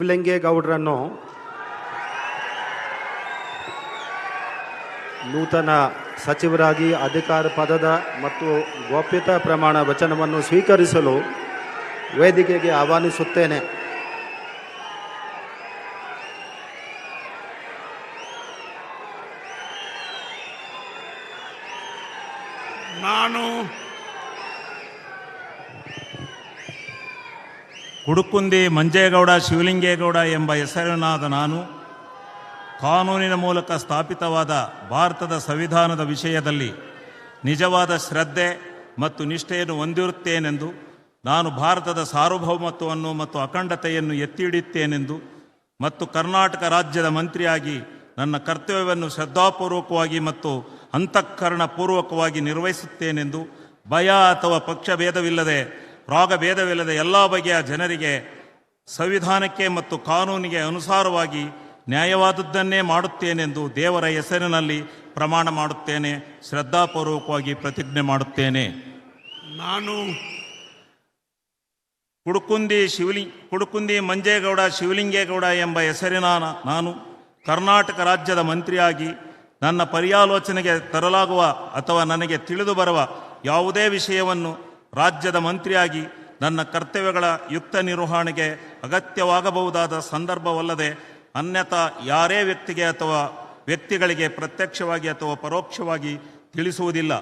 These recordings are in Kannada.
ಶಿವಲಿಂಗೇಗೌಡರನ್ನು ನೂತನ ಸಚಿವರಾಗಿ ಅಧಿಕಾರ ಪದದ ಮತ್ತು ಗೋಪ್ಯತಾ ಪ್ರಮಾಣ ವಚನವನ್ನು ಸ್ವೀಕರಿಸಲು ವೇದಿಕೆಗೆ ಆಹ್ವಾನಿಸುತ್ತೇನೆ. ನಾನು ಕುಡುಕುಂದಿ ಮಂಜೇಗೌಡ ಶಿವಲಿಂಗೇಗೌಡ ಎಂಬ ಹೆಸರಿನಾದ ನಾನು ಕಾನೂನಿನ ಮೂಲಕ ಸ್ಥಾಪಿತವಾದ ಭಾರತದ ಸಂವಿಧಾನದ ವಿಷಯದಲ್ಲಿ ನಿಜವಾದ ಶ್ರದ್ಧೆ ಮತ್ತು ನಿಷ್ಠೆಯನ್ನು ಹೊಂದಿರುತ್ತೇನೆಂದು, ನಾನು ಭಾರತದ ಸಾರ್ವಭೌಮತ್ವವನ್ನು ಮತ್ತು ಅಖಂಡತೆಯನ್ನು ಎತ್ತಿ ಹಿಡಿಯುತ್ತೇನೆಂದು ಮತ್ತು ಕರ್ನಾಟಕ ರಾಜ್ಯದ ಮಂತ್ರಿಯಾಗಿ ನನ್ನ ಕರ್ತವ್ಯವನ್ನು ಶ್ರದ್ಧಾಪೂರ್ವಕವಾಗಿ ಮತ್ತು ಅಂತಃಕರಣಪೂರ್ವಕವಾಗಿ ನಿರ್ವಹಿಸುತ್ತೇನೆಂದು, ಭಯ ಅಥವಾ ಪಕ್ಷಭೇದವಿಲ್ಲದೆ ರಾಗಭೇದವಿಲ್ಲದೆ ಎಲ್ಲ ಬಗೆಯ ಜನರಿಗೆ ಸಂವಿಧಾನಕ್ಕೆ ಮತ್ತು ಕಾನೂನಿಗೆ ಅನುಸಾರವಾಗಿ ನ್ಯಾಯವಾದದ್ದನ್ನೇ ಮಾಡುತ್ತೇನೆಂದು ದೇವರ ಹೆಸರಿನಲ್ಲಿ ಪ್ರಮಾಣ ಮಾಡುತ್ತೇನೆ. ಶ್ರದ್ಧಾಪೂರ್ವಕವಾಗಿ ಪ್ರತಿಜ್ಞೆ ಮಾಡುತ್ತೇನೆ. ನಾನು ಕುಡುಕುಂದಿ ಮಂಜೇಗೌಡ ಶಿವಲಿಂಗೇಗೌಡ ಎಂಬ ಹೆಸರಿನ ನಾನು ಕರ್ನಾಟಕ ರಾಜ್ಯದ ಮಂತ್ರಿಯಾಗಿ ನನ್ನ ಪರ್ಯಾಲೋಚನೆಗೆ ತರಲಾಗುವ ಅಥವಾ ನನಗೆ ತಿಳಿದು ಬರುವ ಯಾವುದೇ ವಿಷಯವನ್ನು ರಾಜ್ಯದ ಮಂತ್ರಿಯಾಗಿ ನನ್ನ ಕರ್ತವ್ಯಗಳ ಯುಕ್ತ ನಿರ್ವಹಣೆಗೆ ಅಗತ್ಯವಾಗಬಹುದಾದ ಸಂದರ್ಭವಲ್ಲದೆ ಅನ್ಯಥಾ ಯಾರೇ ವ್ಯಕ್ತಿಗೆ ಅಥವಾ ವ್ಯಕ್ತಿಗಳಿಗೆ ಪ್ರತ್ಯಕ್ಷವಾಗಿ ಅಥವಾ ಪರೋಕ್ಷವಾಗಿ ತಿಳಿಸುವುದಿಲ್ಲ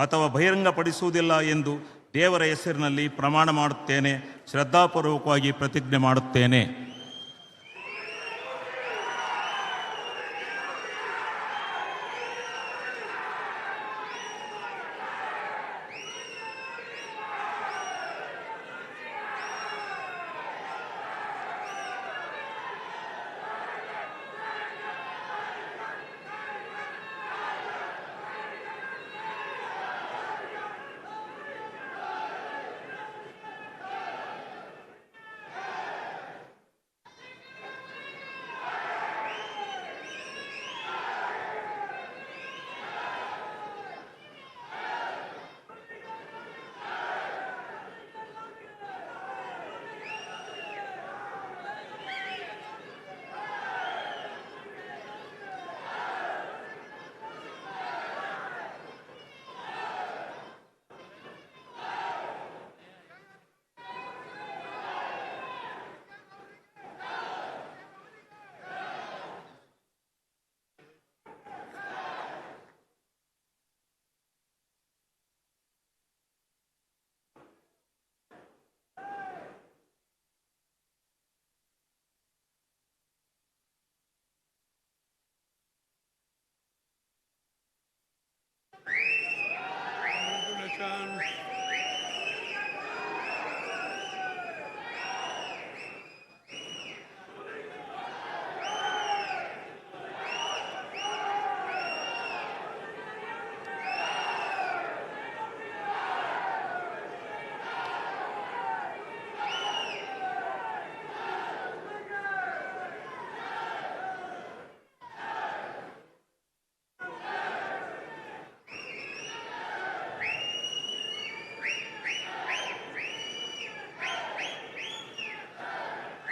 ಅಥವಾ ಬಹಿರಂಗಪಡಿಸುವುದಿಲ್ಲ ಎಂದು ದೇವರ ಹೆಸರಿನಲ್ಲಿ ಪ್ರಮಾಣ ಮಾಡುತ್ತೇನೆ. ಶ್ರದ್ಧಾಪೂರ್ವಕವಾಗಿ ಪ್ರತಿಜ್ಞೆ ಮಾಡುತ್ತೇನೆ.